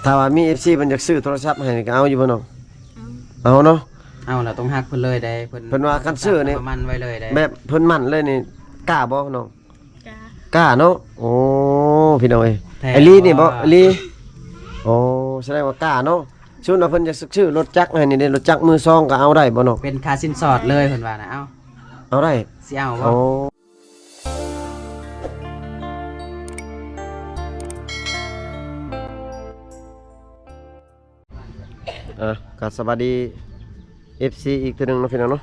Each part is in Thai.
ถ้าว่ามี FC เพิ่นอยากซื้อโทรศัพท์ให้ก็เอาอยู่บ่น้องเอาเนาะเอาล่ะต้องฮักเพิ่นเลยได้เพิ่นว่าคันซื้อนี่มันไว้เลยได้แบบเพิ่นมั่นเลยนี่กล้าบ่น้องกล้าเนาะโอ้พี่น้องเอ้ยไอ้ลีนี่บ่ไอ้ลีโอ้แสดงว่ากล้าเนาะชุดว่าเพิ่นจะซื้อรถจักรให้นี่เด้รถจักรมือ2ก็เอาได้บ่น้องเป็นค่าสินสอดเลยเพิ่นว่านะเอาได้สิเอาบ่โอ้ก็สวัสดี FC อีกทีนึงเนาะพี่น้องเนาะ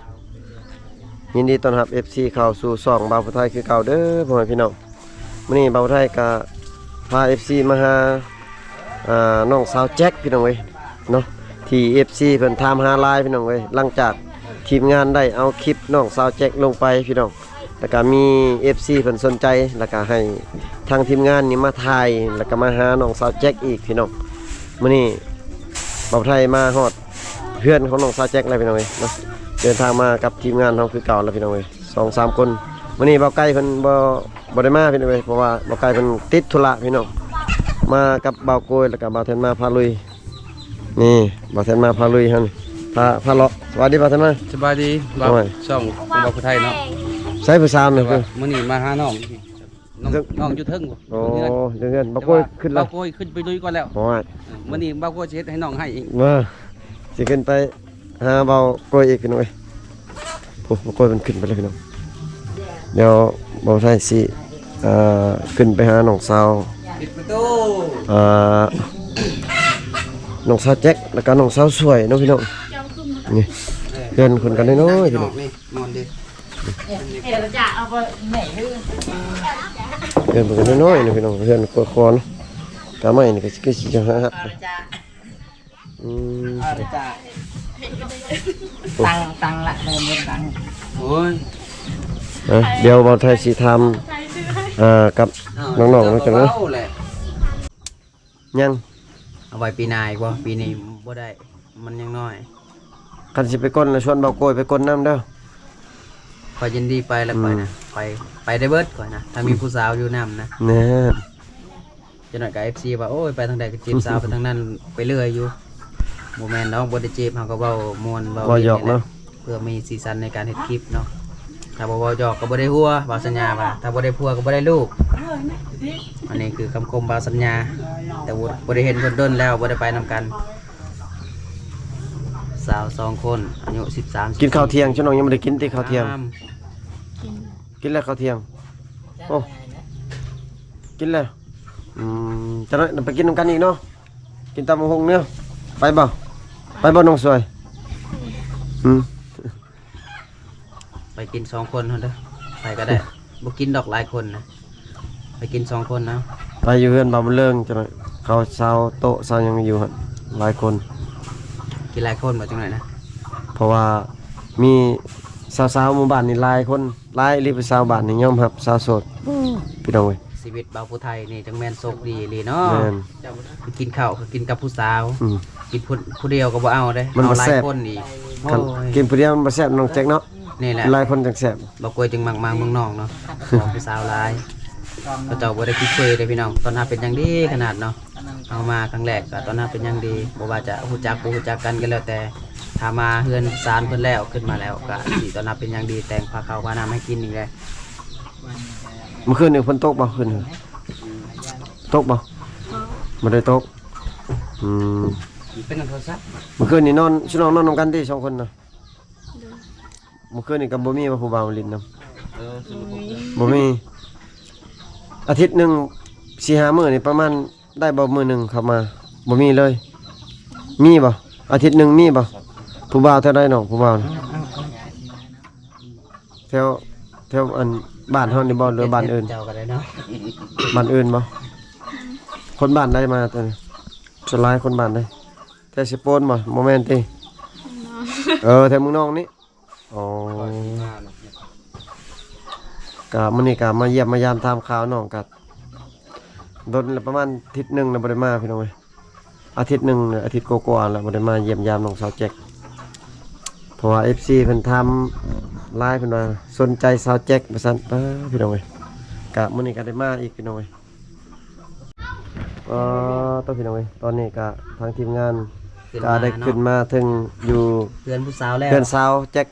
ยินดีต้อนรับ FC เข้าสู่ช่องบ่าวผู้ไทยคือเก่าเด้อพ่อแม่พี่น้องมื้อนี้บ่าวผู้ไทยก็พา FC มาหาน้องสาวแจ็คพี่น้องเว้ยเนาะที่ FC เพิ่นถามหาไลน์พี่น้องเว้ยหลังจากทีมงานได้เอาคลิปน้องสาวแจ็คลงไปพี่น้องแล้วก็มี FC เพิ่นสนใจแล้วก็ให้ทางทีมงานนี่มาถ่ายแล้วก็มาหาน้องสาวแจ็คอีกพี่น้องมื้อนี้บ่าวผู้ไทยมาฮอดเพื่อนของน้องสาวแจ็คเลยพี่น้องเอ้ยเนาะเดินทางมากับทีมงานเราคือเก่าแล้วพี่น้องเอ้ย2-3 คนวันนี้เบาไก่เพิ่นบ่ได้มาพี่น้องเอ้ยเพราะว่าเบาไก่เพิ่นติดธุระพี่น้องมากับเบาโกยแล้วก็เบาเทนมาพาลุยนี่เบาเทนมาพาลุยหั่นพาเลาะสวัสดีเบาเทนมาสบายดีบ่าวช่องบ่าวผู้ไทยเนาะใส่ผู้สาวนี่คือมื้อนี้มาหาน้องอยู่เทิงบ่โอ้เดือนเบาโกยขึ้นแล้วเบาโกยขึ้นไปลุยก่อนแล้วโอ้ยมื้อนี้เบาโกยสิเฮ็ดให้น้องให้อีกมาสิขึ้นไปหาเบาโกยอีกพี่น้องเอ้ยโอ้เบาโกยมันขึ้นไปแล้วพี่น้องเดี๋ยวเบาไทยสิขึ้นไปหาน้องสาวปิดประตูน้องสาวแจ็คแล้วก็น้องสาวสวยเนาะพี่น้องนี่เพื่อนคนกันน้อยๆพี่น้องนี่นอนดิเดี๋ยวจะเอาไปไหนดื้อเพื่อนคนกันน้อยๆเนาะพี่น้องเพื่อนกดคอเนาะกะไม่นี่ก็สิจะหาฮักตังละเดิมตังโอ้ยเดี๋ยวบ่าวไทยสิทำกับน้องๆเนาะจังเนาะยังเอาไว้ปีหน้าอีกบ่ปีนี้บ่ได้มันยังน้อยคันสิไปก้นแล้วชวนเบาโกยไปก้นน้ำเด้อขอยินดีไปแล้วก่อนนะไปได้เบิดก่อนนะถ้ามีผู้สาวอยู่นำนะแน่จะหน่อยกับ FC ว่าโอ้ยไปทางใดก็จีบสาวไปทางนั้นไปเรื่อยอยู่โมเมนต์น้องบ่ได้จีบเฮาก็เว้ามวนเว้าหยอกเนาะเพื่อมีสีสันในการเฮ็ดคลิปเนาะถ้าบ่เว้าหยอกก็บ่ได้หัวบ่สัญญาว่าถ้าบ่ได้ผัวก็บ่ได้ลูกอันนี้คือคำคมบ่สัญญาแต่บ่ได้เห็นเพิ่นดนแล้วบ่ได้ไปนำกันสาว2คนอายุ13กินข้าวเที่ยงฉันน้องยังไม่ได้กินติข้าวเที่ยงกินแล้วข้าวเที่ยงโอ้กินแล้วจะน้อยไปกินนำกันอีกเนาะกินตำบักหุ่งเนี่ยไปบ่น้องสวยไปกิน2คนเท่าเด้อไปก็ได้บ่กินดอกหลายคนนะไปกิน2คนนะไปอยู่เฮือนบ่าวมันเลิงจะน้อยเขาชาวโต๊ะชาวยังอยู่หั่นหลายคนกินหลายคนบ่จังได๋นะเพราะว่ามีสาวๆหมู่บ้านนี่หลายคนหลายรีบไปสาวบ้านนี่ยอมรับสาวโสดพี่น้องเว้ยชีวิตบ่าวผู้ไทยนี่จังแม่นโชคดีอีหลีเนาะแม่นกินข้าวกินกับผู้สาวกินผู้เดียวก็บ่เอาเด้เอาหลายคนอีกกินผู้เดียวมันบ่แซ่บน้องแจ็คเนาะนี่แหละหลายคนจังแซ่บบ่กวยจึงมักเมืองนอกเนาะของผู้สาวหลายเขาเจ้าบ่ได้คิดเคยเลยพี่น้องตอนนั้นเป็นอย่างดีขนาดเนาะเอามาครั้งแรกก็ตอนนั้นเป็นอย่างดีบ่ว่าจะฮู้จักบ่ฮู้จักกันก็แล้วแต่ถ้ามาเฮือนศาลเพิ่นแล้วขึ้นมาแล้วก็สิตอนนั้นเป็นอย่างดีแต่งพาข้าวพาน้ำให้กินอีกเลยเมื่อคืนนี่ฝนตกบ่คืนตกบ่บ่ได้ตกเป็นโทรศัพท์เมื่อคืนนี่นอนชุน้องนอนนำกันติ2คนน่ะเมื่อคืนนี่ก็บ่มีว่าผู้บ่าวลิ้นนำบ่มีอาทิตย์นึง 4-5 มื้อนี่ประมาณได้บ่มื้อนึงเข้ามาบ่มีเลยมีบ่อาทิตย์นึงมีบ่ผู้บ่าวเท่าใดน้องผู้บ่าวแถวอันบ้านเฮานี่บ่หรือบ้านอื่นเจ้าก็ได้เนาะบ้านอื่นบ่คนบ้านใดมาตัวนี้ส่วนหลายคนบ้านใดแต่สิโปนบ่บ่แม่นติแถวเมืองนอกนี่อ๋อกะมื้อนี้กะมาเยี่ยมมายามตามข่าวน้องกะโดนประมาณอาทิตย์นึงแล้วบ่ได้มาพี่น้องเอ้ยอาทิตย์นึงอาทิตย์กว่าๆแล้วบ่ได้มาเยี่ยมยามน้องสาวแจ็คเพราะว่า FC เพิ่นทำไลน์เพิ่นว่าสนใจสาวแจ็คว่าซั่นพี่น้องเอ้ยกะมื้อนี้ก็ได้มาอีกพี่น้องเอ้ย ต้องพี่น้องเอ้ยตอนนี้ก็ทางทีมงาน ขึ้น ก็ มา ได้ขึ้น เนาะ มาถึงอยู่ เพื่อนผู้สาวแล้ว เพื่อนสาวแจ็ค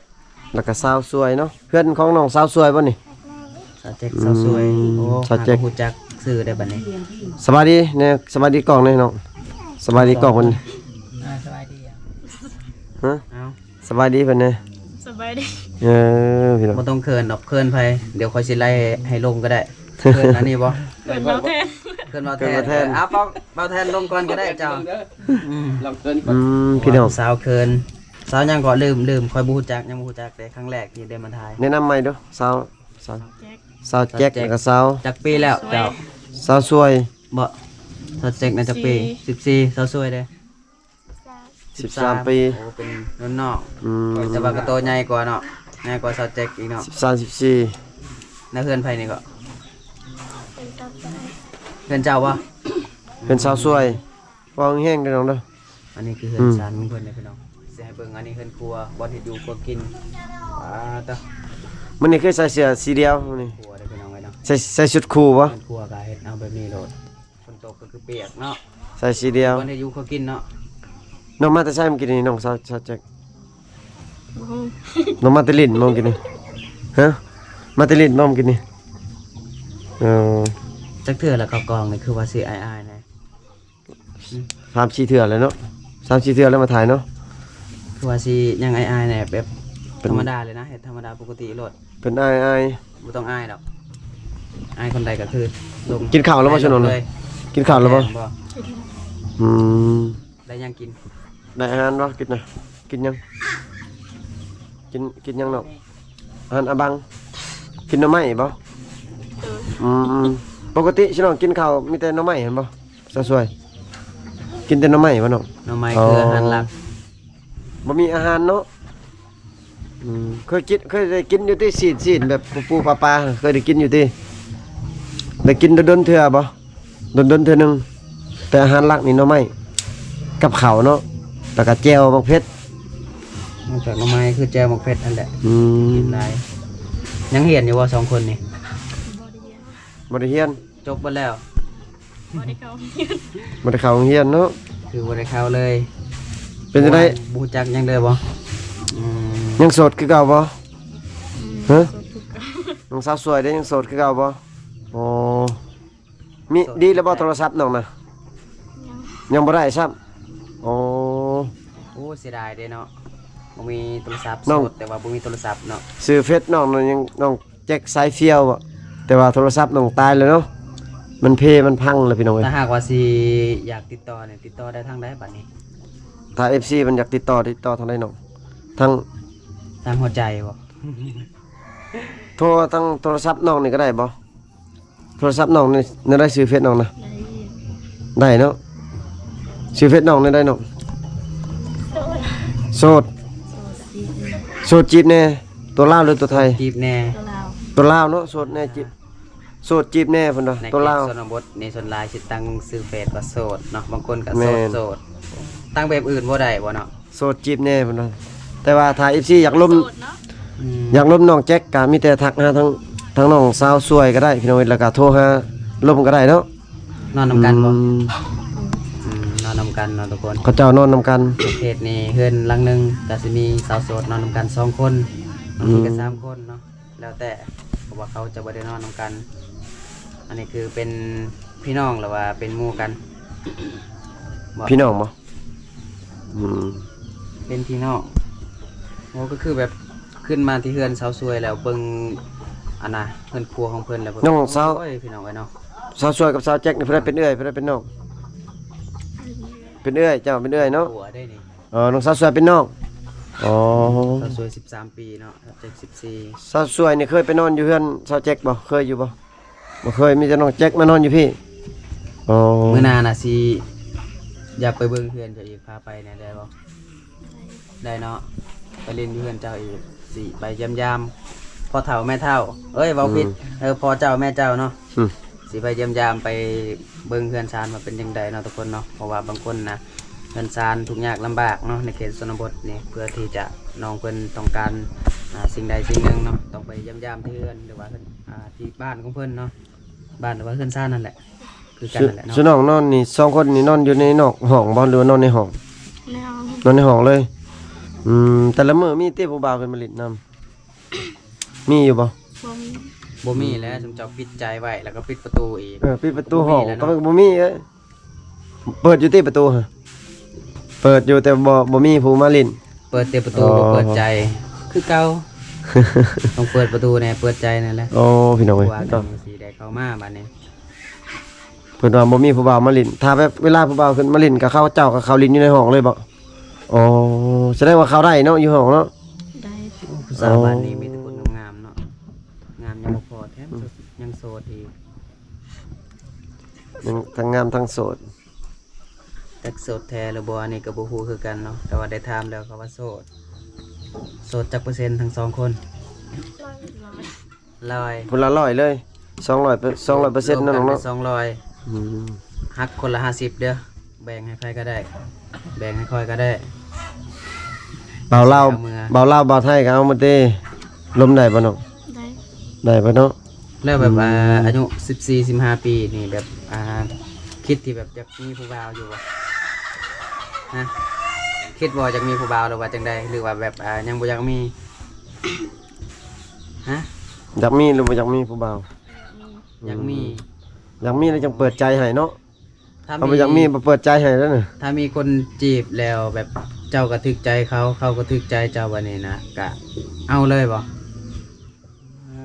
แล้วก็สาวสวยเนาะเพื่อนของน้องสาวสวยบ่นี่ สาวแจ็คสาวสวย อืม โอ้ สาวแจ็ค หาผู้จักซื้อได้บัดนี้ สบายดีเนี่ยสบายดีกล่องนี่น้องสบายดีกล่องเพิ่น สบายดีอ่ะ ฮะ เอ้า สบายดีเพิ่นเนี่ย สบายดี พี่น้อง บ่ต้องเคินดอกเคินไผเดี๋ยวค่อยสิไล่ให้ลงก็ได้เคินอันนี้บ่ เปิดเมาแทน เคินเบาแทนเอาเบาแทนลงก่อนก็ได้เจ้าอืม พี่น้อง สาวเคินสาวยังก็ลืมค่อยบ่ฮู้จักยังบ่ฮู้จักแต่ครั้งแรกที่ได้มาถ่าย แนะนำใหม่เด้อสาว แจ็ค สาวแจ็คแล้วก็สาว จักปีแล้วเจ้า สาวสวย บ่สาวแจ็คน่าจะปี14สาวสวยเด้ 13 ปี โอ้เป็นรุ่นน้อง อืม แต่ว่าก็โตใหญ่กว่าเนาะใหญ่กว่าสาวแจ็คอีกเนาะ 13 14 นักเฮือนไผนี่ก็เฮือนเจ้าบ่ เป็นสาวสวยว่าแห้งๆเด้อน้องเด้อ อันนี้คือเฮือนชั้นเพิ่นเด้อพี่น้องสิให้เบิ่งอันนี้เฮือนครัวบ่เฮ็ดอยู่ครัวกินตะ มื้อนี้คือใส่เสื้อสีเดียวมื้อนี้ ครัวเด้อพี่น้องไว้เนาะ ใส่ชุดคู่บ่ เฮือนครัวก็เฮ็ดเอาแบบนี้โลดฝนตกก็คือเปียกเนาะ ใส่สีเดียว บ่ได้อยู่ครัวกินเนาะ น้องมาแต่ใช่เมื่อกี้นี่น้องสาวแจ็คน้องมาแต่ลิ้นเมื่อกี้นี่ฮะมาแต่ลิ้นเมื่อกี้นี่เออ จักเทื่อแล้วก็กองนี่คือว่าสิอายๆนะ 3-4เทื่อแล้วเนาะ3-4เทื่อแล้วมาถ่ายเนาะ คือว่าสิยังอายๆเนี่ยแบบ เป็น ธรรมดาเลยนะเฮ็ดธรรมดาปกติโลด เป็นอาย บ่ต้องอายดอกอายคนใดก็คือลง กินข้าวแล้วบ่ชนน เลย กินข้าวแล้วบ่ บ่ อืม ได้ยังกิน ได้อาหารบ่กินน่ะกินยังกินยังเนาะอาหารอะบังกินหน่อไม้บ่อืมปกติสิน้องกินข้าวมีแต่หน่อไม้เห็นบ่สวยๆกินแต่หน่อไม้บ่น้อง หน่อไม้คืออาหารหลัก บ่มีอาหารเนาะเคยได้กินอยู่ที่ซีนแบบปูปลาเคยได้กินอยู่ที่ได้กินโดนๆเทื่อบ่โดนๆเทื่อหนึงแต่อาหารหลักนี่หน่อไม้กับข้าวเนาะแล้วก็แจ่วบักเผ็ด นอกจากหน่อไม้คือแจวหมกเผ็ดนั่นแหละ อืม กินได้ยังเห็นอยู่ว่าสองคนนี่ บ่ได้เรียน จบหมดแล้ว บริเขา บ่ได้เข้าโรงเรียนเนาะ คือบ่ได้เข้าเลย เป็นจังได๋ บ่รู้จักยังเลยบ่อืม ยังโสดคือเก่าบ่ฮะน้องสาวสวยได้ยังโสดคือเก่าบ่อ๋อมีดีแล้วบ่โทรศัพท์น้องน่ะยังบ่ได้ซ้ำอ๋อ โอ้เสียดายเด้เนาะบ่มีโทรศัพท์ น้อง สดแต่ว่าบ่มีโทรศัพท์เนาะ ซื้อเฟซน้องน่ะยังน้องแจ็คสายเฟี้ยวบ่แต่ว่าโทรศัพท์น้องตายแล้วเนาะมันมันพังแล้วพี่น้องเอ้ย ถ้าหากว่าสิอยากติดต่อเนี่ยติดต่อได้ทางใดบัดนี้ ถ้า FC มันอยากติดต่อทางใดน้องทาง ทางหัวใจบ่ โทรทางโทรศัพท์น้องนี่ก็ได้บ่โทรศัพท์น้องนี่ได้ซื้อเฟซน้องนะได้เนาะซื้อเฟซน้องนี่ได้เนาะโสดโสดจีบแน่ตัวลาวหรือตัวไทย จีบแน่ ตัวเราตัวลาวเนาะโสดแน่จีบโสดจีบแน่พุ่นเนาะ ใน ตัวลาว ชนบทในชนลายสิตั้งซื้อเฟซว่าโสดเนาะบางคนก็ แม่ โสด น ตั้งแบบอื่นบ่ได้บ่เนาะ โสดจีบแน่พุ่นเนาะแต่ว่าถ้า FC อยากล้ม โสดเนาะ อยากล้มน้องแจ็คก็มีแต่ทักหาทั้งน้องสาวสวยก็ได้พี่น้องเอ้ยแล้วก็โทรหาล้มก็ได้เนาะ นอนนำกันบ่ อืม นอนนำกันเนาะทุกคน เขาเจ้านอนนํกัน ประเภทนี้เฮือนหลังหนึงก็สิมีสาวโสดนอนนำกัน2คนบางทีก็3คนเนาะแล้วแต่เพราะว่าเขาจะบ่ได้นอนนำกัน อันนี้คือเป็นพี่น้องหรือว่าเป็นหมู่กันบ่ พี่น้องบ่อืม เป็นพี่น้องโอ้ก็คือแบบขึ้นมาที่เฮือนสาวสวยแล้วเบิ่งอันน่ะเฮือนครัวของเพิ่นแล้วเบิ่ น้องสาว โอ้ยพี่น้องไว้เนาะ สาวสวยกับสาวแจ็คนี่เพิ่นได้เป็นเอื้อยเพิ่นได้เป็นน้องเป็นเอื้อยเจ้าเป็นเอื้อยเนาะ หัวได้นี่ น้องสาวสวยเป็นน้องอ๋อ สาวสวย13 ปีเนาะเจ็ด14 สาวสวยนี่เคยไปนอนอยู่เฮือนสาวแจ็คบ่เคยอยู่บ่บ่เคยมีแต่น้องแจ็คมานอนอยู่พี่อ๋อ มื้อหน้าน่ะสิอยากไปเบิ่งเฮือนเจ้าอีกพาไปแหน่ได้บ่ได้เนาะไปเล่นอยู่เฮือนเจ้าอีกสิไปยามๆพ่อเฒ่าแม่เฒ่าเอ้ยเว้าผิดพ่อเจ้าแม่เจ้าเนาะ อืม สิไปเยี่ยมยามไปเบิ่งเฮือนซานว่าเป็นจังไดเนาะทุกคนเนาะเพราะว่าบางคนนะเฮือนซานทุกข์ยากลำบากเนาะในเขตชนบทนี่เพื่อที่จะน้องเพิ่นต้องการสิ่งใดสิ่งหนึ่งเนาะต้องไปเยี่ยมยามที่เฮือนหรือว่าที่บ้านของเพิ่นเนาะบ้านหรือว่าเฮือนซานนั่นแหละ คือกันนั่นแหละเนาะ สุน้องนอนนี่2คนนี่นอนอยู่ในนอกห้องบ่หรือว่านอนในห้อง ไม่เอา นอนในห้องเลยแต่ละมื้อมีเต้ผู้บ่าวเพิ่นมาเล่นนํมีอยู่บ่ บ่มี บ่มีแล้วสมเจ้าปิดใจไว้แล้วก็ปิดประตูอีก ปิดประตูห้อง บ่มีแล้ว ก็ เนาะ บ่มีเอ้ยเปิดอยู่ที่ประตูฮะเปิดอยู่แต่บ่มีผู้มาเล่น เปิดแต่ประตู อ๋อ บ่เปิดใจ คือเก่าต้องเปิดประตูแน่เปิดใจนั่นแหละ โอ้พี่น้องเอ้ย ว่าจังสิได้เข้ามาบัดนี้ เพิ่นว่าบ่มีผู้บ่าวมาเล่นถ้าแบบเวลาผู้บ่าวขึ้นมาเล่นกับเขาเจ้ากับเขาเล่นอยู่ในห้องเลยบ่อ๋อแสดงว่าเขาได้เนาะอยู่ห้องเนาะ ได้ ผู้สาวบ้านนี้มีแต่คนงามๆเนาะงามยังบ่พอแถมยังโสดอีก ยังทั้งงามทั้งโสด จักโสดแท้หรือบ่อันนี้ก็บ่ฮู้คือกันเนาะแต่ว่าได้ถามแล้วเขาว่าโสดโสดจักเปอร์เซ็นต์ทั้งสองคน ร้อย 100 พุ่นละ100เลย200%นั่น รวม เนาะ กั200หักคนละ50เด้อแบ่งให้ใครก็ได้ แบ่งให้ค่อยก็ได้ เบาเล่า เอามือ เบาเล่าเบาไทยก็เอามาเต้ลมได้บ่เนาะ ได้ ได้บ่เนาะ แล้วแบบอายุ14-15 ปีนี่แบบคิดที่แบบจะมีผู้บ่าวอยู่บ่ฮะคิดว่าจะมีผู้บ่าวหรือว่าจังใดหรือว่าแบบยังบ่อยากมีฮะ อยากมีหรือบ่อยากมีผู้บ่าว อยากมี อยากมีแล้วจังเปิดใจให้เนาะ ถ้า เขาบ่อยากมีบ่เปิดใจให้แล้วน่ะ ถ้ามีคนจีบแล้วแบบเจ้าก็ถึกใจเขาเขาก็ถึกใจเจ้าวันนี้นะกะเอาเลยบ่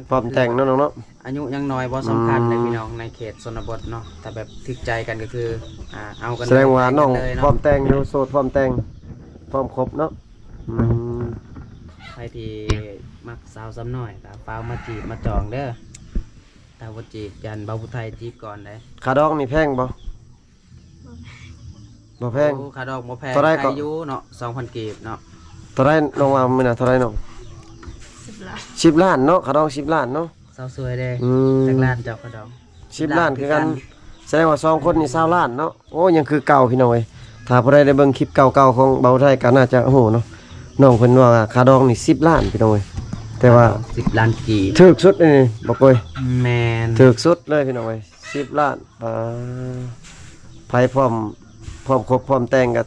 พร้อมแต่งเนาะน้องเนาะ อายุยังน้อยบ่สำคัญเลยพี่น้องในเขตชนบทเนาะถ้าแบบถึกใจกันก็คือเอากัน แสดงว่าน้อง เลย พร้อ เนาะ มแต่งอยู่โสดพร้อมแต่งพร้อมครบเนาะอืม ใครที่มักสาวซ้ำน้อยก็ฟ้าวมาจีบมาจองเด้อถ้าบ่จีบยันเบาผู้ไทยจีบก่อนเด้ ค่าดอกนี่แพงบ่บ่แพง โอ้ค่าดอกบ่แพง เท่าไรก็ อายุเนาะ 2,000 กีบเนาะ เท่าไรน้องว่ามื้อน่ะเท่าไรน้อง 10 ล้าน10ล้านเนาะค่าดอก10ล้านเนาะ สาวสวยเด้ อืม จักล้านเจ้าค่าดอก 10ล้านคือกันแสดงว่า2คนนี่20ล้านเนาะโอ้ยังคือเก่าพี่น้องเอ้ยถ้าผู้ใดได้เบิ่งคลิปเก่าๆของเบาไทยก็น่าจะโอ้โหเนาะน้องเพิ่นว่าค่าดอกนี่10ล้านพี่น้องเอ้ยแต่ว่า 10 ล้านกีบ ถูกสุดนี่บ่กอย แมน ถูกสุดเลยพี่น้องเอ้ย10ล้านไผพร้อมครบพร้อมแต่งก็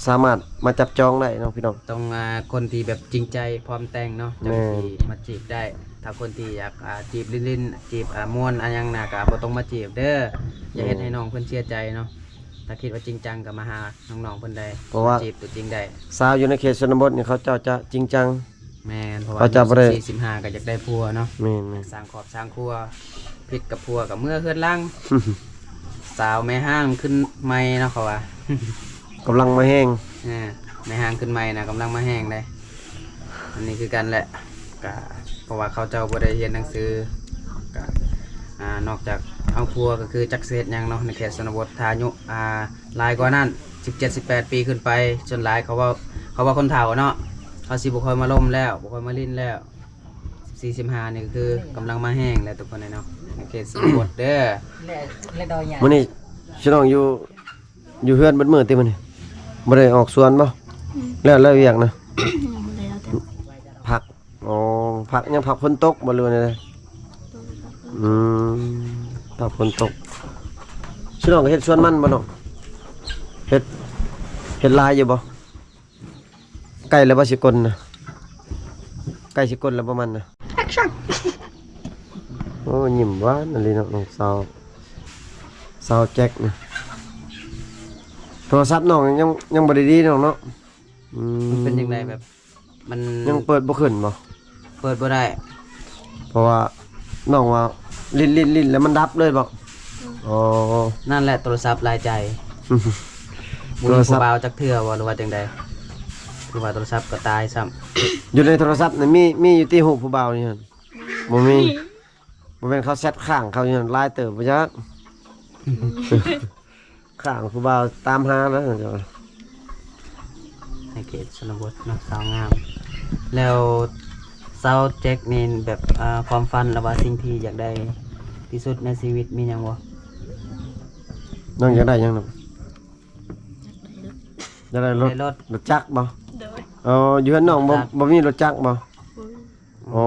สามารถมาจับจองได้เนาะพี่น้อง ต้องคนที่แบบจริงใจพร้อมแต่งเนาะจะ แม่ ที่มาจีบได้ ถ้าคนที่อยากจีบลิ้นๆจีบม่วนอันยังน่ะก็บ่ต้องมาจีบเด้ออย่าเฮ็ดให้น้องเพิ่นเสียใจเนาะถ้าคิดว่าจริงจังก็มาหาน้องๆเพิ่นได้ เพราะว่า จีบตัวจริงได้ สาวอยู่ในเขตชนบทนี่เขาเจ้าจะจริงจัง แม่นเพราะว่า เขาจะบ่ได้ 45ก็อยากได้ผัวเนาะ แม่น สร้างครอบสร้างครัวผิดกับผัวกับเมื่อเฮือนล่าง สาวแม่ห้างขึ้นใหม่เนาะเขาว่า ๆกำลังมาแห้ง แม่ห้างขึ้นใหม่นะกำลังมาแห้งได้อันนี้คือกันแหละก็เพราะว่าเขาเจ้าบ่ได้เรียนหนังสือก็นอกจากเอาผัวก็คือจักเศษหยังเนาะในเขตชนบททายุหลายกว่านั้น17-18 ปีขึ้นไปจนหลายเขาว่าคนเฒ่าเนาะเขาสิบ่ค่อยมาล่มแล้วบ่ค่อยมาลิ้นแล้ว45นี่ก็คือกำลังมาแห้งแล้วทุกคนเนาะในเขตชนบทเด้อ มื้อนี้พี่น้องอยู่เฮือนเบิดมื้อติมื้อนี้บ่ได้ออกสวนบ่แล้วเวียกนะ ยังบ่ได้เอาแต่ ผักอ๋อผักยังผักฝนตกบ่รู้นี่เลยอืมผักฝนตกพี่น้องก็เฮ็ดสวนมันบ่เนาะเฮ็ดลายอยู่บ่ใกล้แล้วบ่สิกลน่ะใกล้สิกลแล้วบ่มันน่ะโอ้ยิ้มหวานอันนี้เนาะน้องสาวแจ็คนะโทรศัพท์น้องยังบ่ได้ดีน้องเนาะอืม มันเป็นยังไงแบบมัน ยังเปิดบ่ขึ้นบ่ เปิดบ่ได้ เพราะว่าน้องว่าลิ้นแล้วมันดับเลยบ่อ๋อ นั่นแหละโทรศัพท์รายใจบุญ โทรศัพท์ ผู้บ่าวจักเทื่อบ่หรือว่าจังใดคือว่าโทรศัพท์ก็ตายซ้ำ อยู่ในโทรศัพท์นี่มีอยู่ที่หูผู้บ่าวนี่หั่นบ่มีบ่แม่นเขาแซดข้างเขาอยู่หั่นลายเติบบ่จัก ข้างผู้บ่าวตามหาแล้วจ้ะ ในเขตชนบทเนาะสาวงาม แล้วสาวแจ็คนี่แบบความฝันหรือว่าสิ่งที่อยากได้ที่สุดในชีวิตมีหยังบ่ น้องอยากได้หยังน้องอยากได้รถ ได้รถ รถจักรบ่ โดย อ๋ออยู่เฮือนน้องบ่ จักร บ่มีรถจักรบ่ บ่มี อ๋อ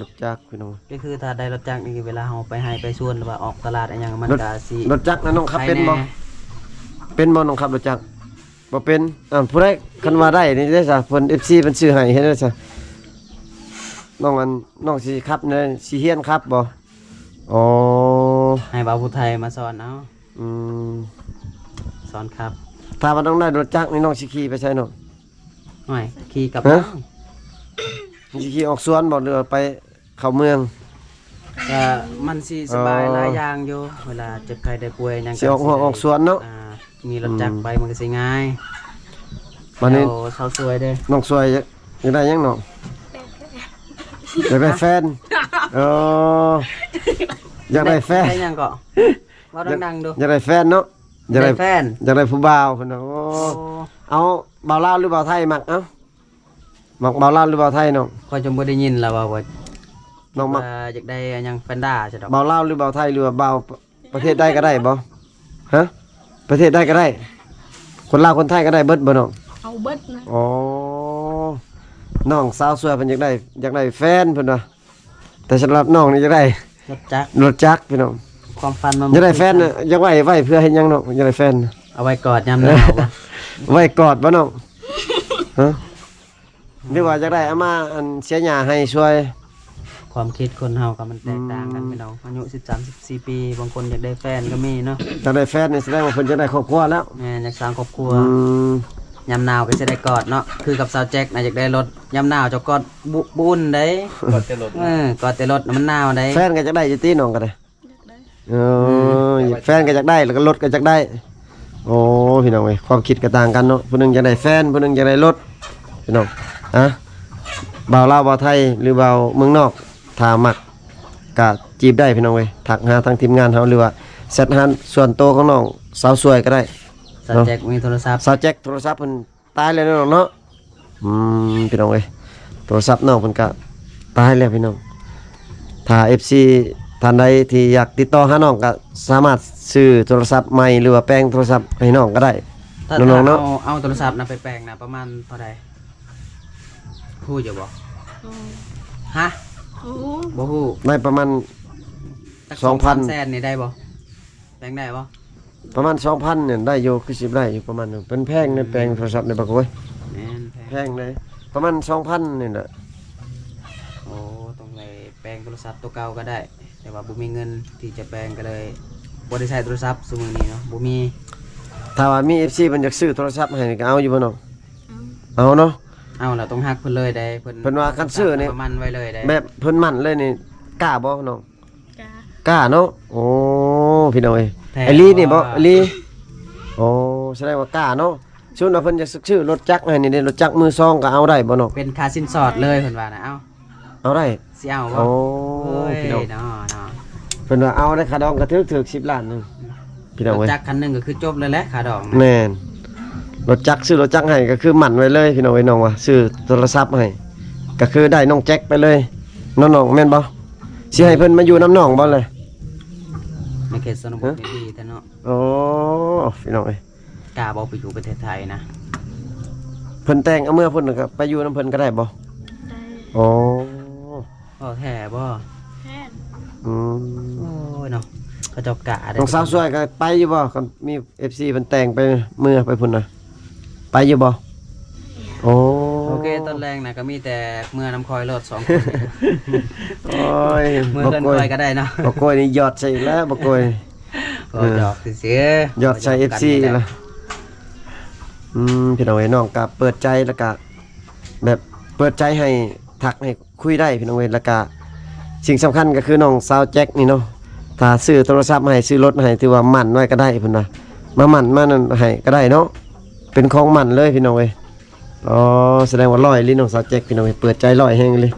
รถจักรพี่น้อง ก็คือถ้าได้รถจักรนี่เวลาเฮาไปให้ไปสวนหรือว่าออกตลาดอะไรหยังมันก็สิ รถจักรนะน้องขับเป็นบ่ ใครแ เป็นบ่น้องขับรถจักรบ่เป็นผู้ใดคันว่าได้นี่ได้ซะเพิ่น FC เพิ่นซื้อให้เฮ็ดได้ซะน้องสิขับเนี่ยสิเฮียนขับบ่อ๋อ ให้บ่าวผู้ไทยมาสอนเอา อืม สอนครับ ถ้าว่าน้องได้รถจักรนี่น้องสิขี่ไปใช้น้อง หน่อยขี่กับ ฮะ น้อง สิขี่ออกสวนบ่หรือว่าไปเข้าเมือง ก็มันสิสบายหลายอย่างอยู่เวลาเจ็บไข้ได้ป่วยหยัง สิออกหัวออกสวนเนาะ มีรถจักรไปมันก็สิง่าย บัดนี้ เอาเซาสวยเด้อ น้องสวยอยากได้หยังน้องอยากได้แฟนเอออยากได้แฟน ได้หยังก็เว้าดังๆดู อยากได้แฟนเนาะอยากได้ แฟน อยากได้ผู้บ่าวเพิ่นน่ะโอ้ โอ้ เอาบ่าวลาวหรือบ่าวไทยมักเอ้ามักบ่าวลาวหรือบ่าวไทยน้อง ข้อยจนบ่ได้ยินแล้วว่า น้องมัก อยากได้หยังแฟนด้าใช่ดอก บ่าวลาวหรือบ่าวไทยหรือว่าบ่าวประเทศใดก็ได้บ่ฮะประเทศใดก็ได้ คนลาวคนไทยก็ได้เบิดบ่น้อง เอาเบิดนะ อ๋อน้องสาวสวยเพิ่นอยากได้แฟนเพิ่นว่าแต่สำหรับน้องนี่อยากได้ รถจักร รถจักรพี่น้อง ความฝันมัน อยากได้แฟนน่ะอยากไว้เพื่อเฮ็ดหยังน้องอยากได้แฟนน่ะ เอาไว้กอดยามหนาวบ่ ไว้กอดบ่น้องฮะหรือว่าอยากได้เอามาอันเสียหญ้าให้ช่วย ความคิดคนเฮาก็มันแตกต่างกันพี่น้องอายุ13 14ปีบางคนอยากได้แฟนก็มีเนาะ อยากได้แฟนนี่แสดงว่าเพิ่นจะได้ครอบครัวแล้ว แม่อยากสร้างครอบครัว อืม ยามหนาวก็สิได้กอดเนาะคือกับสาวแจ็คน่ะอยากได้รถยามหนาวเจะกอดบุญได้ กดจะหลด กอดแต่รถน่ะมันหนาวได้ แฟนก็จะได้อยู่ตีน้องก็ได้ อยากได้ เออแฟนก็อยากได้แล้วก็รถก็อยากได้ โอ้พี่น้องเอ้ยความคิดก็ต่างกันเนาะผู้หนึงอยากได้แฟนผู้หนึงอยากได้รถพี่น้องอะบ่าวลาวบ่าวไทยหรือบ่าวเมืองนอกถ้ามักก็จีบได้พี่น้องเว้ยทักหาทางทีมงานเฮาหรือว่าแชทหาส่วนตัวของน้องสาวสวยก็ได้ สาวแจ็คมีโทรศัพท์ สาวแจ็คโทรศัพท์เพิ่นตายแล้วเนาะเนาะพี่น้องเอ้ยโทรศัพท์น้องเพิ่นก็ตายแล้วพี่น้องถ้า FC ท่านใดที่อยากติดต่อหาน้องก็สามารถซื้อโทรศัพท์ใหม่หรือว่าแปลงโทรศัพท์ให้น้องก็ได้ ถ้า น้องๆเนาะ เอาโทรศัพท์น่ะไปแปลงน่ะประมาณเท่าใดฮู้อยู่บ่ โอ้ ฮะ โอ้ บ่ฮู้ ได้ประมาณ สัก 2,000 แสนนี่ได้บ่แปลงได้บ่ ประมาณ 2,000เนี่ยได้อยู่คือสิได้อยู่ประมาณนึงเป็นแพงในแปลงโทรศัพท์ในบักโอ้ย แม่นแพง แพงเลยประมาณ 2,000นี่แหละ โอ้ต้องไปแปลงโทรศัพท์ตัวเก่าก็ได้ แต่ว่าบ่มีเงินที่จะแปลงก็เลยบ่ได้ใช้โทรศัพท์ซุมื้อนี้เนาะบ่มี ถ้าว่ามี FC เพิ่นอยากซื้อโทรศัพท์ให้นี่ก็เอาอยู่บ่น้อง เอา เอาเนาะ เอาล่ะต้องฮักเพิ่นเลยได้เพิ่น เพิ่นว่าคันซื้อนี่ ประมาณไว้เลยได้ แบบเพิ่นมั่นเลยนี่กล้าบ่น้อง กาก ล้าเนาะโอ้พี่น้องเอ้ย แท้ ไอลีนี่บ่ไอลีโอ้แสดงว่ากล้าเนาะส่วนว่าเพิ่นจะซื้อรถจักรให้นี่ได้รถจักรมือสองก็เอาได้บ่น้อง เป็นค่าสินสอดเลยเพิ่นว่านะเอ้า เอาได้ สิเอาบ่ โอ้ โอ้ย พี่น้อง เนาะเนาะ เพิ่นว่าเอาได้ค่าดองก็ถึก10ล้านหนึงพี่น้อง รถ เอ้ย จักรคันหนึงก็คือจบเลยแหละค่าดอกนะ แม่นรถจักรซื้อรถจักรให้ก็คือหมั่นไว้เลยพี่น้องเอ้ยน้องว่าซื้อโทรศัพท์ให้ก็คือได้น้องแจ็คไปเลยน้องๆแม่นบ่สิให้เพิ่นมาอยู่น้ำน้องบ่เลย ในเขตชนบทนี่ดีแต่เนาะ โอ้พี่น้องเอ้ย กล้าบ่ไปอยู่ประเทศไทยนะ เพิ่นแต่งเอาเมื่อเพิ่นก็ไปอยู่น้ำเพิ่นก็ได้บ่ ได้ โอ้ บ่แท้บ่ แพทย์ อืม โอ้ยเนาะเขาเจ้ากะได้ น้องสาวสวยก็ไปอยู่บ่คันมี FC เพิ่นแต่งไปเมื่อไปพุ่นน่ะไปอยู่บ่โอ้ โอเคตอนแรกน่ะก็มีแต่เมื่อน้ำคอยรถ2คน โอ้ย เมื่อ บ่ เพิ่น โก ค ย อยก็ได้เนาะ บ่โกยนี่ยอดใส่แล้วบ่โกย ก็หยอกซื่อๆ ยอดใส่ FC ล่ะพี่น้องเอ้ยน้องก็เปิดใจแล้วก็แบบเปิดใจให้ทักให้คุยได้พี่น้องเอ้ยแล้วก็สิ่งสำคัญก็คือน้องสาวแจ็คนี่เนาะถ้าซื้อโทรศัพท์มาให้ซื้อรถมาให้ถือว่ามั่นไว้ก็ได้เพิ่นว่ามามั่นมานั่นให้ก็ได้เนาะเป็นของมั่นเลยพี่น้องเอ้ยอ๋อแสดงว่าร้อยลิ้นน้องสาวแจ็คพี่น้องเอ้ยเปิดใจร้อยแฮงเลย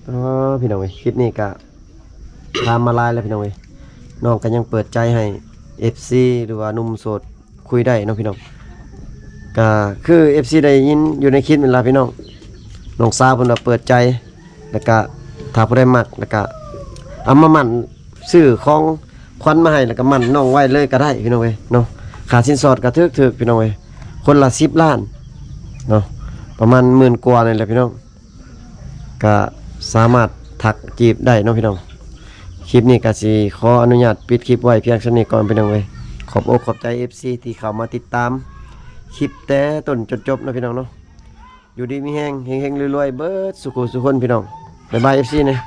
อ๋อพี่น้องเอ้ยคลิปนี้ก็ทำมาหลายแล้วพี่น้องเอ้ยน้องก็ยังเปิดใจให้ FC หรือว่าหนุ่มโสดคุยได้เนาะพี่น้องก็คือ FC ได้ยินอยู่ในคลิปนี่ล่ะพี่น้องน้องสาวเพิ่นว่าเปิดใจแล้วก็ถ้าผู้ใดมักแล้วก็เอามาหมั่นซื้อของขวัญมาให้แล้วก็หมั่นน้องไว้เลยก็ได้พี่น้องเอ้ยเนาะค่าสินสอดก็ถึกๆพี่น้องเอ้ยคนละ10ล้านเนาะประมาณ10,000กว่านี่แหละพี่น้อง ก็สามารถทักจีบได้เนาะพี่น้องคลิปนี้ก็สิขออนุญาตปิดคลิปไว้เพียงเท่านี้ก่อนพี่น้องเว้ยขอบอกขอบใจ FC ที่เข้ามาติดตามคลิปแต่ต้นจนจบเนาะพี่น้องเนาะอยู่ดีมีแฮงเฮงๆรวยๆเบิดสุขสุขคนพี่น้องบ๊ายบาย FC นะ